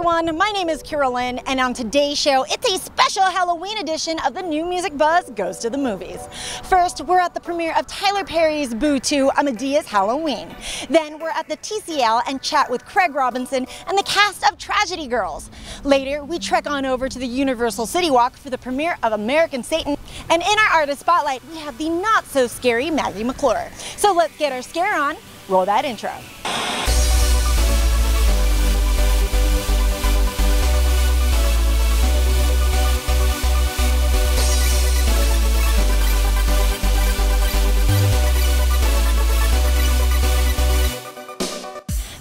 everyone, my name is Carolyn, and on today's show, it's a special Halloween edition of the New Music Buzz Goes to the Movies. First, we're at the premiere of Tyler Perry's Boo2, A Medea's Halloween. Then we're at the TCL and chat with Craig Robinson and the cast of Tragedy Girls. Later, we trek on over to the Universal City Walk for the premiere of American Satan. And in our artist spotlight, we have the not-so-scary Maggie McClure. So let's get our scare on. Roll that intro.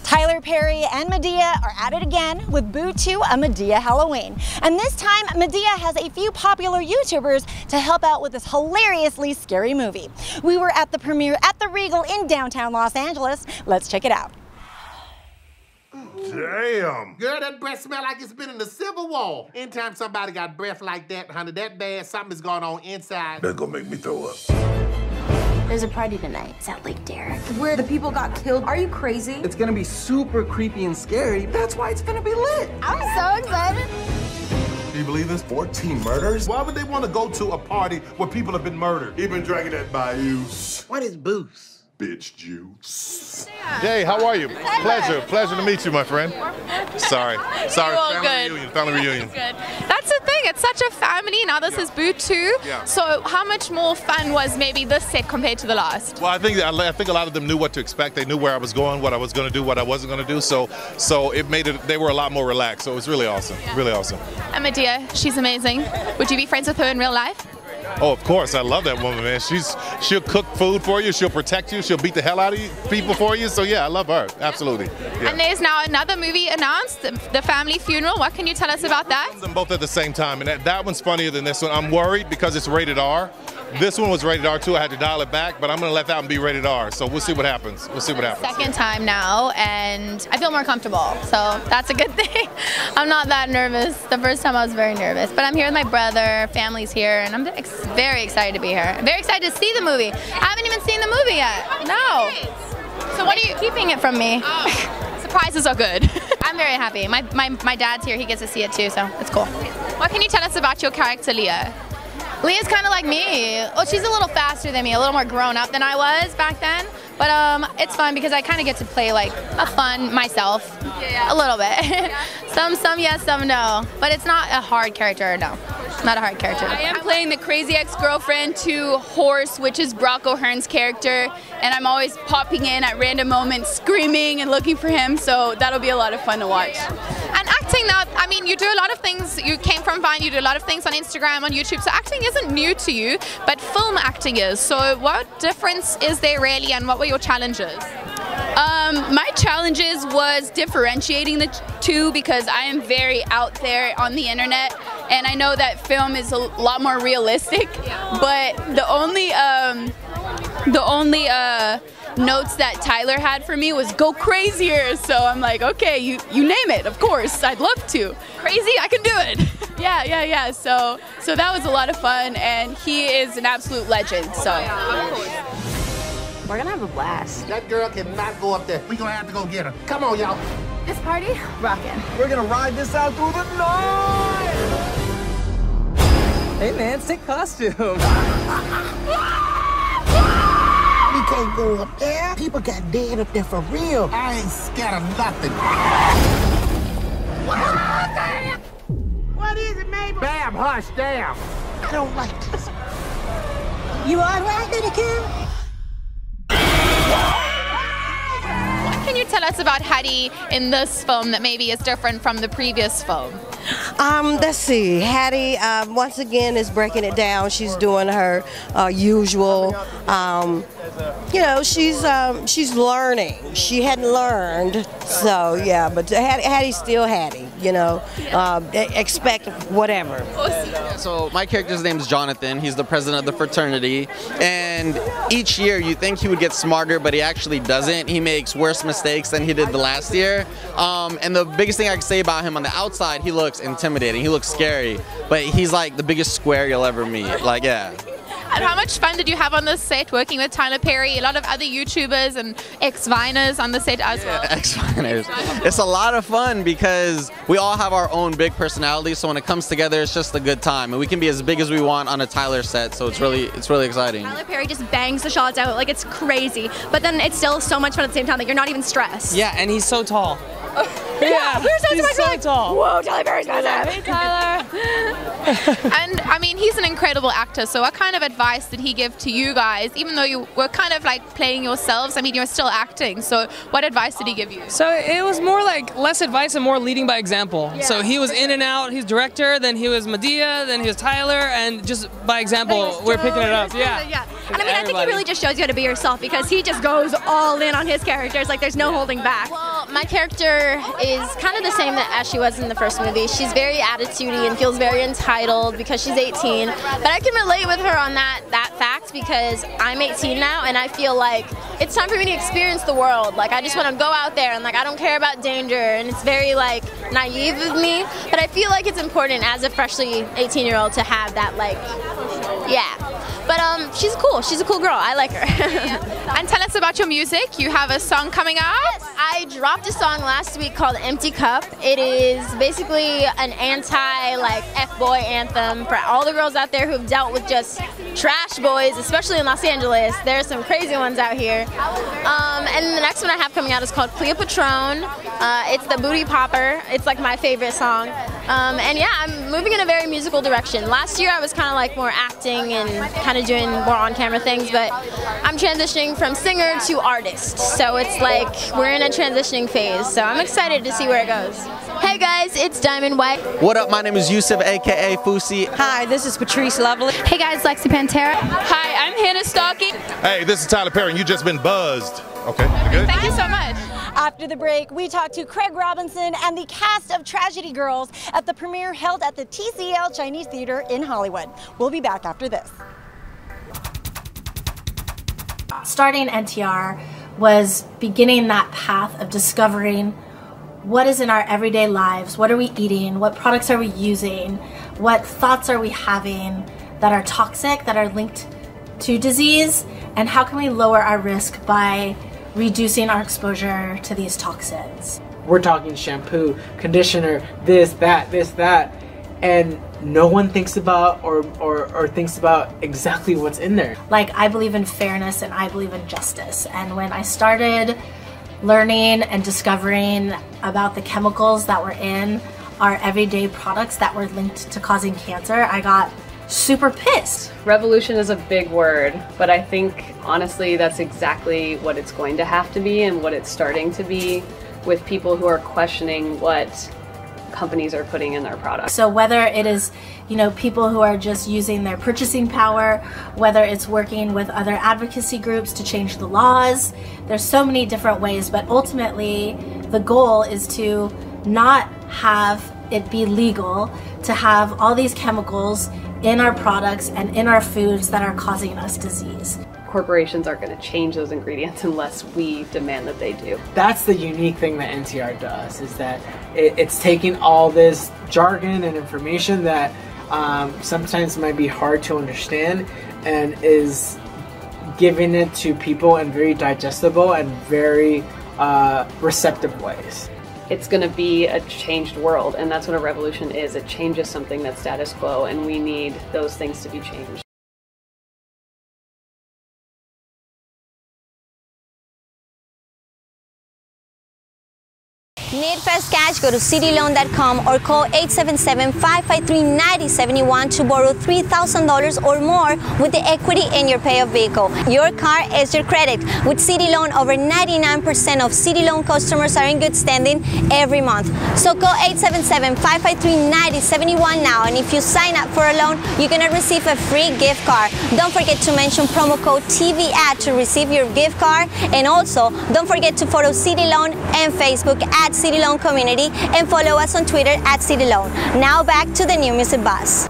Tyler Perry and Medea are at it again with Boo2, A Medea Halloween. And this time, Medea has a few popular YouTubers to help out with this hilariously scary movie. We were at the premiere at the Regal in downtown Los Angeles. Let's check it out. Damn. Girl, that breath smell like it's been in the Civil War. Anytime somebody got breath like that, honey, that bad, something's going on inside. That's gonna make me throw up. There's a party tonight. It's at Lake Derrick. Where the people got killed. Are you crazy? It's gonna be super creepy and scary. That's why it's gonna be lit. I'm so excited. Do you believe this? 14 murders? Why would they want to go to a party where people have been murdered? He been drinking that bayous. What is booze? Bitch juice. Jay, how are you? Pleasure to meet you, my friend. Sorry, family reunion. Good. That's the thing, it's such a family. Now this is Boo2. Yeah. So how much more fun was maybe this set compared to the last? Well, I think a lot of them knew what to expect. They knew where I was going, what I was going to do, what I wasn't going to do. So it made it. They were a lot more relaxed. So it was really awesome. Yeah. Really awesome. And Medea, she's amazing. Would you be friends with her in real life? Oh, of course. I love that woman, man. She'll cook food for you. She'll protect you. She'll beat the hell out of people for you. So yeah, I love her. Absolutely. Yeah. And there's now another movie announced, The Family Funeral. What can you tell us about that? Them both at the same time, and that one's funnier than this one. I'm worried because it's rated R. This one was rated R too. I had to dial it back, but I'm gonna let that one be rated R. So we'll see what happens. Second time now, and I feel more comfortable. So that's a good thing. I'm not that nervous. The first time I was very nervous, but I'm here with my brother. Family's here, and I'm very excited to be here. I'm very excited to see the movie. I haven't even seen the movie yet. No. So what are you keeping it from me? Oh. Surprises are good. I'm very happy. My dad's here. He gets to see it too, so it's cool. What can you tell us about your character, Leah? Leah's kind of like me. Well, she's a little faster than me, a little more grown up than I was back then. But it's fun because I kind of get to play like a fun myself, a little bit. Some yes, some no. But it's not a hard character, no. Not a hard character. I am playing the crazy ex-girlfriend to Horse, which is Brock O'Hearn's character, and I'm always popping in at random moments, screaming and looking for him. So that'll be a lot of fun to watch. And acting now, I mean, you do a lot of things. You came from Vine, you do a lot of things on Instagram, on YouTube. So acting isn't new to you, but film acting is. So what difference is there really, and what were your challenges? My challenges was differentiating the two because I am very out there on the internet, and I know that film is a lot more realistic. But the only notes that Tyler had for me was go crazier. So I'm like, okay, you name it. Of course, I'd love to. Crazy, I can do it. yeah. So that was a lot of fun, and he is an absolute legend. So. We're gonna have a blast. That girl cannot go up there. We gonna have to go get her. Come on, y'all. This party, rockin'. We're gonna ride this out through the night. Hey man, sick costume. We can't go up there. People got dead up there for real. I ain't scared of nothing. What is it, Mabel? Bam, hush, damn. I don't like this. You all right, little kid? What can you tell us about Hattie in this film that maybe is different from the previous film? Let's see. Hattie, once again, is breaking it down. She's doing her usual. You know, she's learning. She hadn't learned, so yeah. But Hattie's still Hattie. You know, expect whatever. So my character's name is Jonathan. He's the president of the fraternity, and each year you think he would get smarter, but he actually doesn't. He makes worse mistakes than he did the last year. And the biggest thing I can say about him on the outside, he looks intimidating. He looks scary, but he's like the biggest square you'll ever meet. Like, yeah. And how much fun did you have on this set working with Tyler Perry, a lot of other YouTubers and ex-Viners on the set as well? Ex-Viners. It's a lot of fun because we all have our own big personalities, so when it comes together, it's just a good time. And we can be as big as we want on a Tyler set, so it's really exciting. Tyler Perry just bangs the shots out, like it's crazy. But then it's still so much fun at the same time, like you're not even stressed. Yeah, and he's so tall. Yeah, we were so he's so tall. Whoa, Tyler Perry's massive. Hey, Tyler. And I mean, he's an incredible actor. So what kind of advice did he give to you guys, even though you were kind of like playing yourselves? I mean, you're still acting. So what advice did he give you? So it was more like less advice and more leading by example. Yeah. So he was in and out. He's director, then he was Medea, then he was Tyler, and just by example, we're picking it up. Yeah. Yeah. And I mean, I think he really just shows you how to be yourself because he just goes all in on his characters. Like there's no holding back. Well, my character is kind of the same as she was in the first movie. She's very attitudey and feels very entitled because she's 18. But I can relate with her on that fact because I'm 18 now and I feel like it's time for me to experience the world. Like I just want to go out there and like I don't care about danger, and it's very like naive of me. But I feel like it's important as a freshly 18-year-old to have that like, yeah. But she's cool. She's a cool girl. I like her. And tell us about your music. You have a song coming out? Yes, I dropped a song last week called Empty Cup. It is basically an like F-boy anthem for all the girls out there who've dealt with just trash boys, especially in Los Angeles. There are some crazy ones out here. And the next one I have coming out is called Cleopatron. It's the booty popper. It's like my favorite song. And yeah, I'm moving in a very musical direction. Last year I was kind of like more acting and kind of doing more on-camera things, but I'm transitioning from singer to artist. So it's like we're in a transitioning phase. So I'm excited to see where it goes. Hey guys, it's Diamond White. What up? My name is Yusuf, aka Fusi. Hi, this is Patrice Lovely. Hey guys, Lexi Pantera. Hi, I'm Hannah Stalky. Hey, this is Tyler Perry, and you just been buzzed. Okay, you good? Thank you so much. After the break, we talk to Craig Robinson and the cast of Tragedy Girls at the premiere held at the TCL Chinese Theater in Hollywood. We'll be back after this. Starting NTR was beginning that path of discovering what is in our everyday lives, what are we eating, what products are we using, what thoughts are we having that are toxic, that are linked to disease, and how can we lower our risk by reducing our exposure to these toxins. We're talking shampoo, conditioner, this, that, and no one thinks about or thinks about exactly what's in there. Like, I believe in fairness and I believe in justice, and when I started learning and discovering about the chemicals that were in our everyday products that were linked to causing cancer, I got super pissed. Revolution is a big word, but I think honestly that's exactly what it's going to have to be and what it's starting to be with people who are questioning what companies are putting in their products. So whether it is, you know, people who are just using their purchasing power, whether it's working with other advocacy groups to change the laws, there's so many different ways, but ultimately the goal is to not have it be legal to have all these chemicals in our products and in our foods that are causing us disease. Corporations aren't going to change those ingredients unless we demand that they do. That's the unique thing that NTR does, is that it's taking all this jargon and information that sometimes might be hard to understand and is giving it to people in very digestible and very receptive ways. It's going to be a changed world, and that's what a revolution is. It changes something that's status quo, and we need those things to be changed. Need fast cash? Go to cityloan.com or call 877-553-9071 to borrow $3,000 or more with the equity in your payoff vehicle. Your car is your credit. With City Loan, over 99% of City Loan customers are in good standing every month. So call 877-553-9071 now, and if you sign up for a loan, you're going to receive a free gift card. Don't forget to mention promo code TVAD to receive your gift card, and also don't forget to follow City Loan and Facebook at City Loan Community, and follow us on Twitter at City Loan. Now back to the New Music Buzz.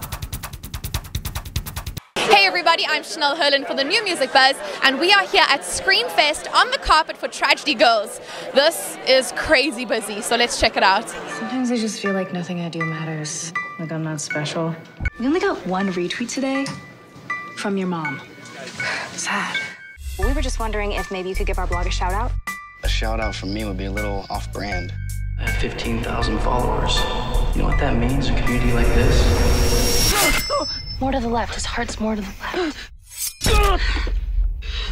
Hey everybody, I'm Chanel Herlin for the New Music Buzz, and we are here at Screenfest on the carpet for Tragedy Girls. This is crazy busy, so let's check it out. Sometimes I just feel like nothing I do matters, like I'm not special. We only got one retweet today. from your mom. Sad. We were just wondering if maybe you could give our blog a shout out. A shout out from me would be a little off-brand. I have 15,000 followers. You know what that means, a community like this? More to the left. His heart's more to the left.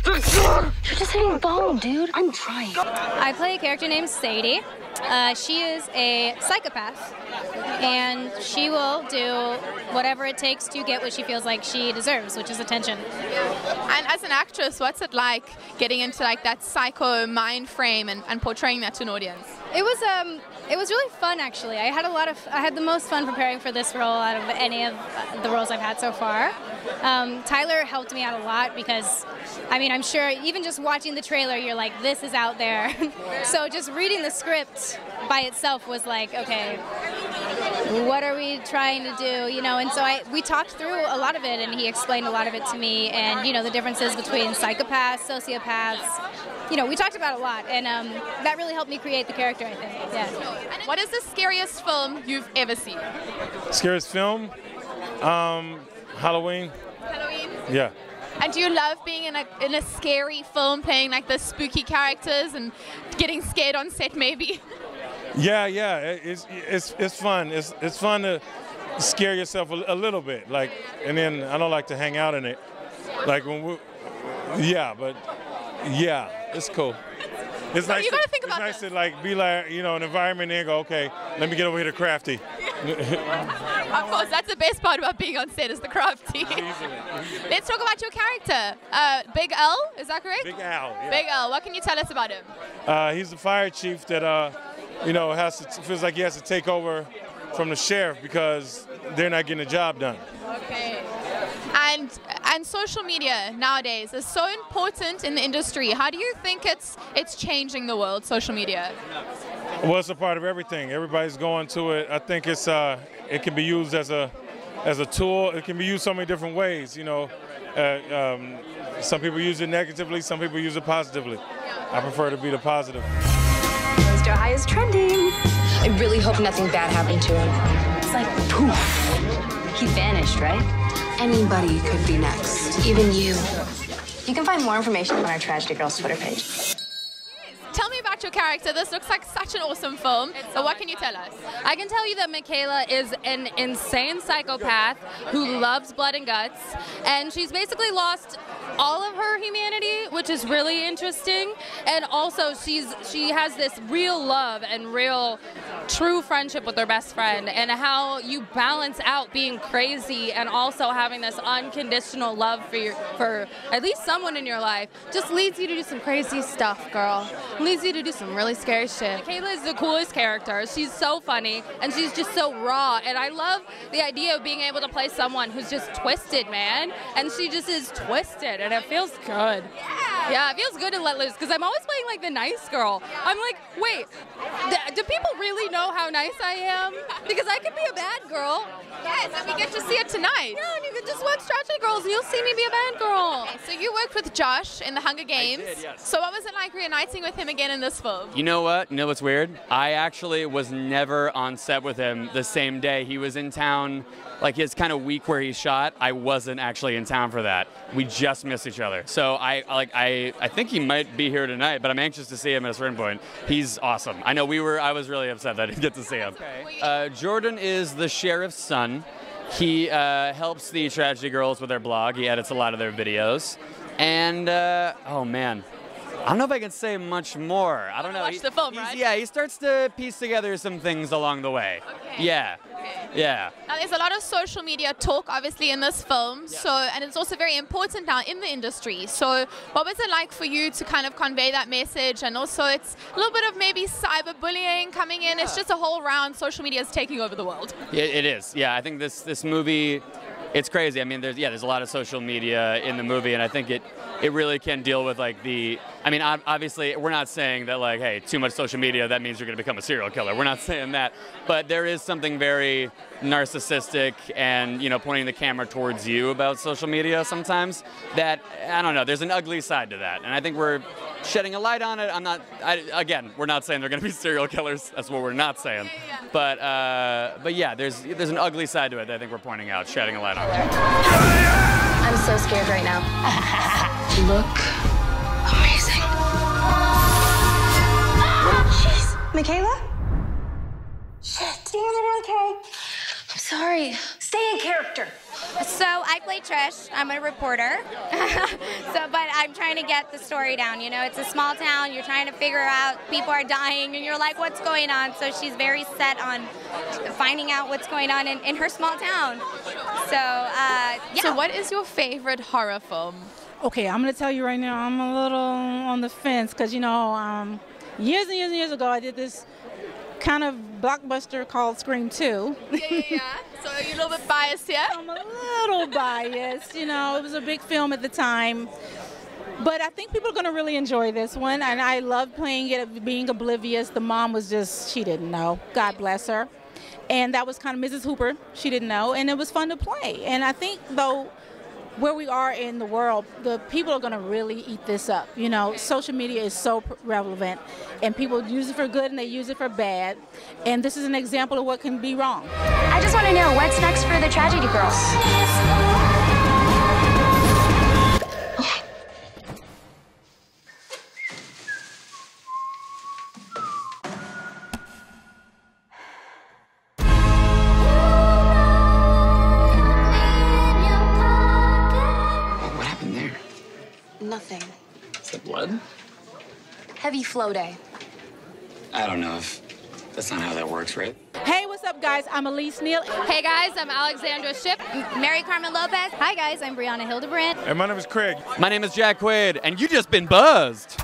You're just hitting bone, dude. I'm trying. I play a character named Sadie. She is a psychopath, and she will do whatever it takes to get what she feels like she deserves, which is attention. And as an actress, what's it like getting into like that psycho mind frame and portraying that to an audience? It was really fun, actually. I had the most fun preparing for this role out of any of the roles I've had so far. Tyler helped me out a lot because, I mean, I'm sure even just watching the trailer, you're like, this is out there. So just reading the script by itself was like, okay, what are we trying to do? You know, and so we talked through a lot of it, and he explained a lot of it to me, and, you know, the differences between psychopaths, sociopaths. You know, we talked about it a lot, and that really helped me create the character, I think. Yeah. What is the scariest film you've ever seen? Scariest film? Halloween. Halloween? Yeah. And do you love being in a scary film, playing like the spooky characters and getting scared on set, maybe? Yeah. It's fun. It's fun to scare yourself a little bit, like, and then I don't like to hang out in it, like when we. Yeah, but yeah, it's cool. It's nice. You gotta think about nice to like be like, you know, an environment and go, okay, let me get over here to crafty. Of course, that's the best part about being on set is the crafty. Let's talk about your character. Big L, is that correct? Big Al. Yeah. Big L. What can you tell us about him? He's the fire chief that you know, feels like he has to take over from the sheriff because they're not getting the job done. Okay. And social media nowadays is so important in the industry. How do you think it's changing the world, social media? Well, it's a part of everything. Everybody's going to it. I think it's it can be used as a tool. It can be used so many different ways. You know, some people use it negatively. Some people use it positively. I prefer to be the positive. Mr. High is trending. I really hope nothing bad happened to him. It's like poof. He vanished, right? Anybody could be next, even you. You can find more information on our Tragedy Girls Twitter page. Tell me about your character. This looks like such an awesome film. So what can you tell us? I can tell you that Michaela is an insane psychopath who loves blood and guts, and she's basically lost all of her humanity, which is really interesting. And also she has this real love and real true friendship with her best friend, and how you balance out being crazy and also having this unconditional love for at least someone in your life just leads you to do some crazy stuff, girl. Leads you to do some really scary shit. Michaela is the coolest character. She's so funny, and she's just so raw, and I love the idea of being able to play someone who's just twisted, man, and she just is twisted, and it feels good. Yeah, it feels good to let loose, because I'm always playing like the nice girl. I'm like, wait, do people really know how nice I am? Because I could be a bad girl. Yes, and we get to see it tonight. Yeah, and you can just watch Tragedy Girls, and you'll see me be a bad girl. Okay, so you worked with Josh in the Hunger Games. I did, yes. So what was it like reuniting with him again in this film? You know what? You know what's weird? I actually was never on set with him the same day. He was in town, like his kind of week where he shot. I wasn't actually in town for that. We just missed each other. So I think he might be here tonight, but I'm anxious to see him at a certain point. He's awesome. I know I was really upset that I didn't get to see him. Okay. Jordan is the sheriff's son. He helps the Tragedy Girls with their blog. He edits a lot of their videos. And, oh man. I don't know if I can say much more. I don't know. Watch the film, right? Yeah, he starts to piece together some things along the way. Okay. Yeah. Okay. Yeah. Now, there's a lot of social media talk, obviously, in this film. Yeah. So, and it's also very important now in the industry. So, what was it like for you to kind of convey that message? And also, it's a little bit of maybe cyberbullying coming in. It's just a whole round. Social media is taking over the world. It is. Yeah, I think this movie. It's crazy. I mean, there's a lot of social media in the movie, and I think it really can deal with like I mean, obviously, we're not saying that like, hey, too much social media, that means you're going to become a serial killer. We're not saying that, but there is something very narcissistic and, you know, pointing the camera towards you about social media sometimes that, I don't know, there's an ugly side to that, and I think we're shedding a light on it. Again, we're not saying they're going to be serial killers. That's what we're not saying. But yeah, there's an ugly side to it that I think we're pointing out, shedding a light on. I'm I'm so scared right now. Look amazing. Jeez. Michaela? Shit. Damn it, okay. I'm sorry. Stay in character. So I play Trish. I'm a reporter. But I'm trying to get the story down. You know, it's a small town. You're trying to figure out people are dying, and you're like, what's going on? So she's very set on finding out what's going on in her small town. So, yeah. So what is your favorite horror film? Okay, I'm going to tell you right now, I'm a little on the fence because, you know, years and years and years ago, I did this kind of blockbuster called Scream 2. Yeah. So are you a little bit biased here? I'm a little biased. You know, it was a big film at the time. But I think people are going to really enjoy this one. And I love playing it, being oblivious. The mom was just, she didn't know. God bless her. And that was kind of Mrs. Hooper. She didn't know. And it was fun to play. And I think, though, where we are in the world, the people are going to really eat this up. You know, social media is so relevant, and people use it for good and they use it for bad. And this is an example of what can be wrong. I just want to know what's next for the Tragedy Girls. Nothing. Is that blood? Heavy flow day. I don't know if that's not how that works, right? Hey, what's up, guys? I'm Elise Neal. Hey guys, I'm Alexandra Shipp. Mary Carmen Lopez. Hi guys, I'm Brianna Hildebrand. And my name is Craig. My name is Jack Quaid, and you just been buzzed.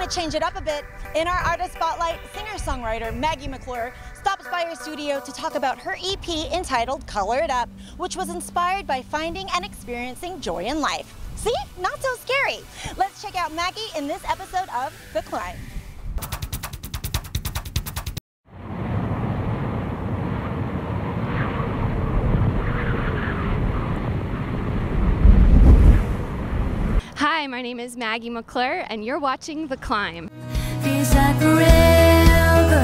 Change it up a bit. In our artist spotlight, singer-songwriter Maggie McClure stops by our studio to talk about her EP entitled Color It Up, which was inspired by finding and experiencing joy in life. See? Not so scary. Let's check out Maggie in this episode of The Climb. Hi, my name is Maggie McClure, and you're watching The Climb. Feels like forever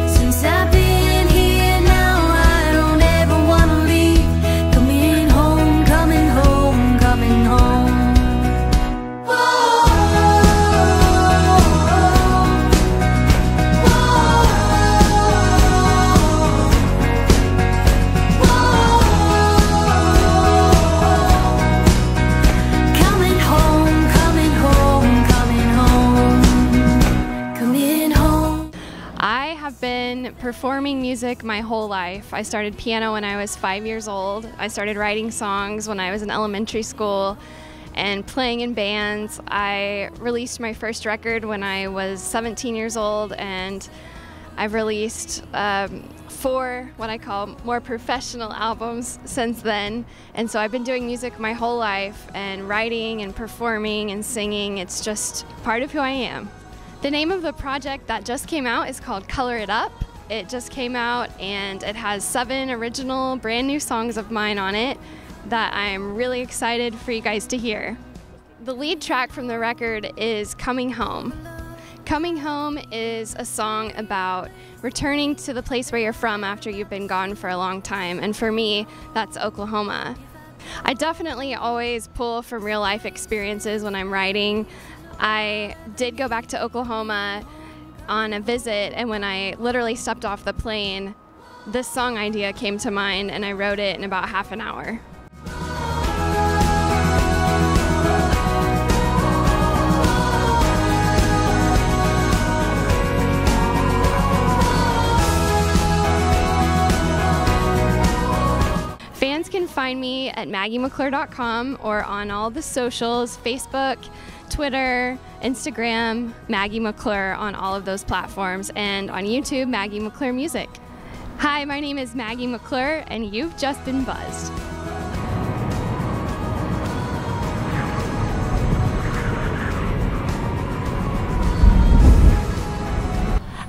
since I've been here. Now I don't ever want to leave. Coming home, coming home, coming home. Coming home, coming home, coming home. performing music my whole life. I started piano when I was 5 years old. I started writing songs when I was in elementary school and playing in bands. I released my first record when I was 17 years old, and I've released 4 what I call more professional albums since then. And so I've been doing music my whole life, and writing and performing and singing. It's just part of who I am. The name of the project that just came out is called Color It Up. It just came out, and it has 7 original brand new songs of mine on it that I'm really excited for you guys to hear. The lead track from the record is Coming Home. Coming Home is a song about returning to the place where you're from after you've been gone for a long time, and for me, that's Oklahoma. I definitely always pull from real life experiences when I'm writing. I did go back to Oklahoma on a visit, and when I literally stepped off the plane, this song idea came to mind, and I wrote it in about half an hour. Fans can find me at MaggieMcClure.com or on all the socials, Facebook, Twitter, Instagram, Maggie McClure on all of those platforms, and on YouTube, Maggie McClure Music. Hi, my name is Maggie McClure, and you've just been buzzed.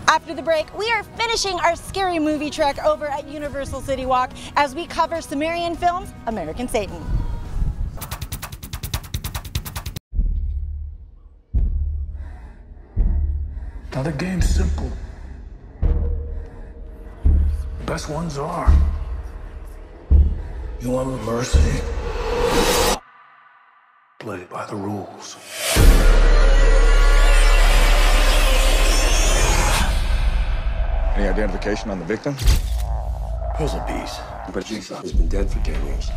After the break, we are finishing our scary movie trek over at Universal City Walk as we cover Sumerian Films' American Satan. Now the game's simple. Best ones are. You want mercy? Play by the rules. Any identification on the victim? Puzzle piece. But Jigsaw has been dead for 10 years.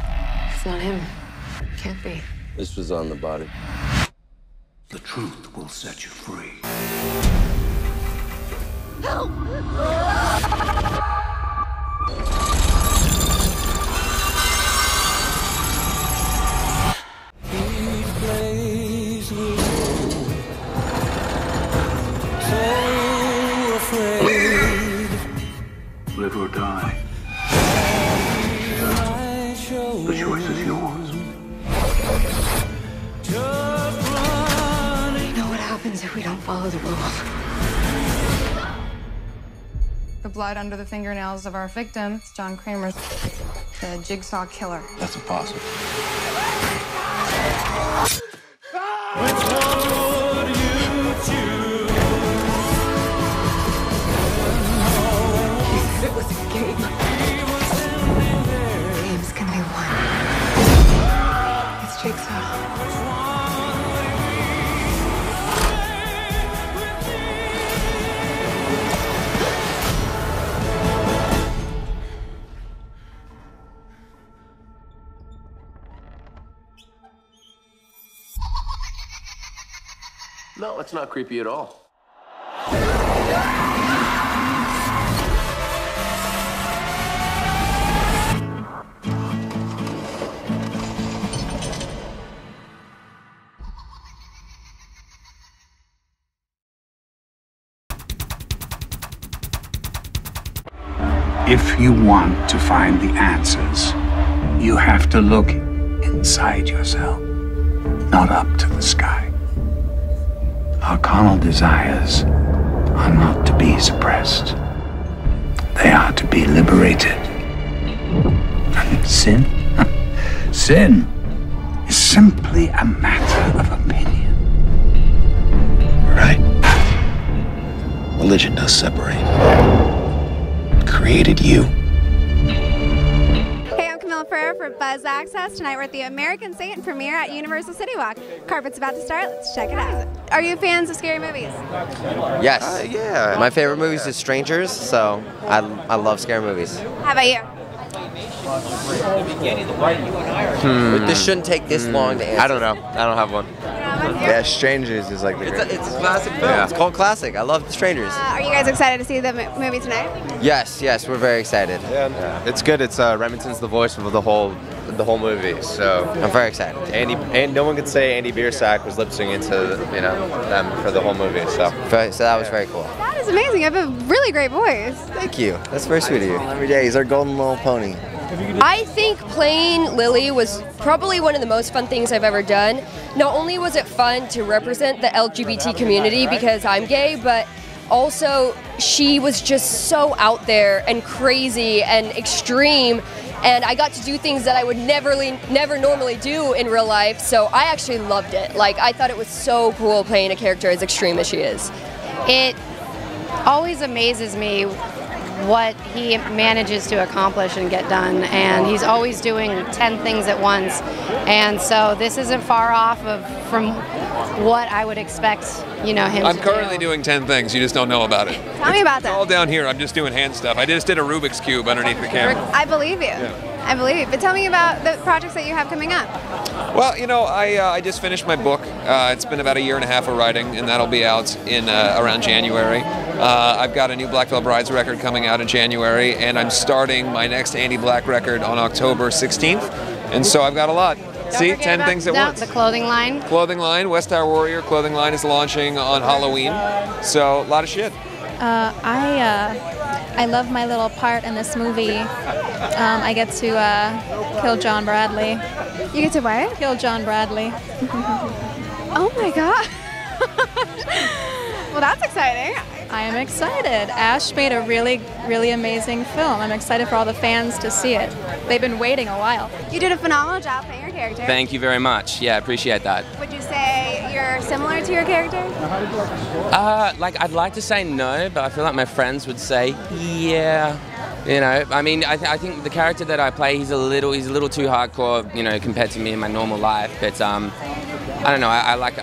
It's not him. Can't be. This was on the body. The truth will set you free. Help! Live or die. The choice is yours. You know what happens if we don't follow the rules? The blood under the fingernails of our victim, it's John Kramer, the Jigsaw killer. That's impossible. It was a game. Games can be won. It's Jigsaw. No, it's not creepy at all. If you want to find the answers, you have to look inside yourself, not up to the sky. Our carnal desires are not to be suppressed. They are to be liberated. And sin? Sin is simply a matter of opinion. Right? Religion does separate. It created you. For Buzz Access. Tonight we're at the American Satan premiere at Universal City Walk. Carpet's about to start. Let's check it out. Are you fans of scary movies? Yes. Yeah. My favorite movies is Strangers, so I love scary movies. How about you? This shouldn't take this long to answer. I don't know. I don't have one. on with you? Yeah, Strangers is like the it's a classic film. Yeah. It's called classic. I love Strangers. Are you guys excited to see the movie tonight? Yes, we're very excited. Yeah, it's good. It's Remington's the voice of the whole movie, so I'm very excited. And no one could say Andy Biersack was lip syncing to them for the whole movie. So that was very cool. That is amazing. You have a really great voice. Thank you. That's very sweet of you. Every day he's our golden little pony. I think playing Lily was probably one of the most fun things I've ever done. Not only was it fun to represent the LGBT community because I'm gay, but also she was just so out there and crazy and extreme, and I got to do things that I would never normally do in real life, so I actually loved it. Like, I thought it was so cool playing a character as extreme as she is. It always amazes me what he manages to accomplish and get done, and he's always doing 10 things at once, and so this isn't far off from what I would expect, him I'm to currently do. doing 10 things, you just don't know about it. Tell me about It's that. all down here, I'm just doing hand stuff. I just did a Rubik's Cube underneath the camera. I believe you. Yeah. I believe you. But tell me about the projects that you have coming up. Well, I just finished my book. It's been about a year and a half of writing, and that'll be out in around January. I've got a new Black Veil Brides record coming out in January, and I'm starting my next Andy Black record on October 16th, and so I've got a lot. See, 10 things at once. The clothing line. Clothing line, West Tower Warrior clothing line is launching on Halloween, so a lot of shit. I love my little part in this movie. I get to kill John Bradley. You get to what? Kill John Bradley. Oh my god. Well, that's exciting. I am excited. Ash made a really, really amazing film. I'm excited for all the fans to see it. They've been waiting a while. You did a phenomenal job playing your character. Thank you very much. Yeah, I appreciate that. Would you say you're similar to your character? I'd like to say no, but I feel like my friends would say yeah. I mean, I think the character that I play, he's a little too hardcore, compared to me in my normal life. But I don't know. I like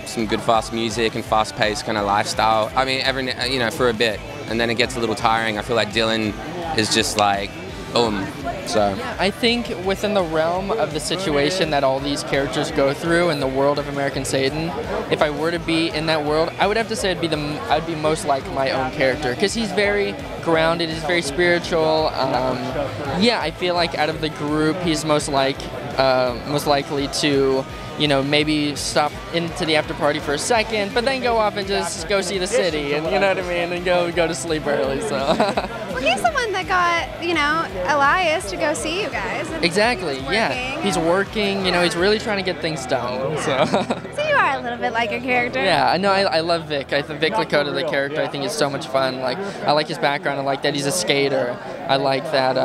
some good fast music and fast-paced kind of lifestyle. I mean, for a bit, and then it gets a little tiring. I feel like Dylan is just like, boom. So I think within the realm of the situation that all these characters go through in the world of American Satan, if I were to be in that world, I would have to say I'd be most like my own character, because he's very grounded, he's very spiritual. I feel like out of the group, he's most likely to maybe stop into the after party for a second, but then go off and just go see the city, and you know what I mean, and go to sleep early. So. Well, he's the one that got Elias to go see you guys. Exactly. Yeah. He's working. He's really trying to get things done. So. So you are a little bit like your character. Yeah. No, I love Vic. I think Vic Lakota, the character, I think is so much fun. Like, I like his background. I like that he's a skater. I like that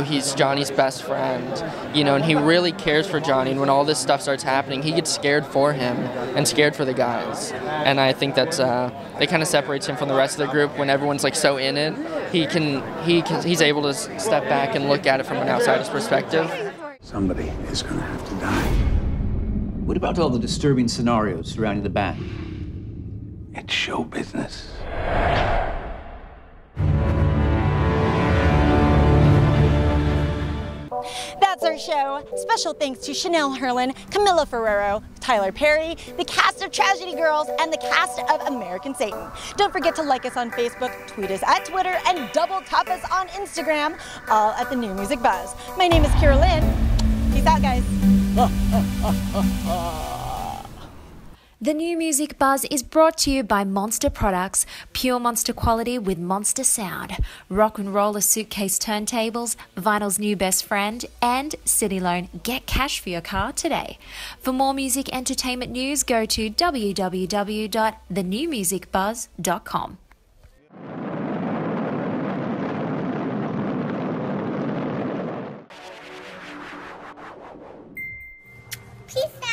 he's Johnny's best friend. And he really cares for Johnny. And when all this stuff starts happening, he gets scared for him and scared for the guys, and I think that's it kind of separates him from the rest of the group. When everyone's like so in it, he's able to step back and look at it from an outsider's perspective. Somebody is going to have to die. What about all the disturbing scenarios surrounding the band? It's show business. That's our show. Special thanks to Chanel Herlin, Camilla Ferrero, Tyler Perry, the cast of Tragedy Girls, and the cast of American Satan. Don't forget to like us on Facebook, tweet us at Twitter, and double tap us on Instagram, all at The New Music Buzz. My name is Kira Lynn. Peace out, guys. The New Music Buzz is brought to you by Monster Products, pure Monster quality with Monster sound, Rock and Roller Suitcase Turntables, Vinyl's new best friend, and City Loan. Get cash for your car today. For more music entertainment news, go to www.thenewmusicbuzz.com. Peace out.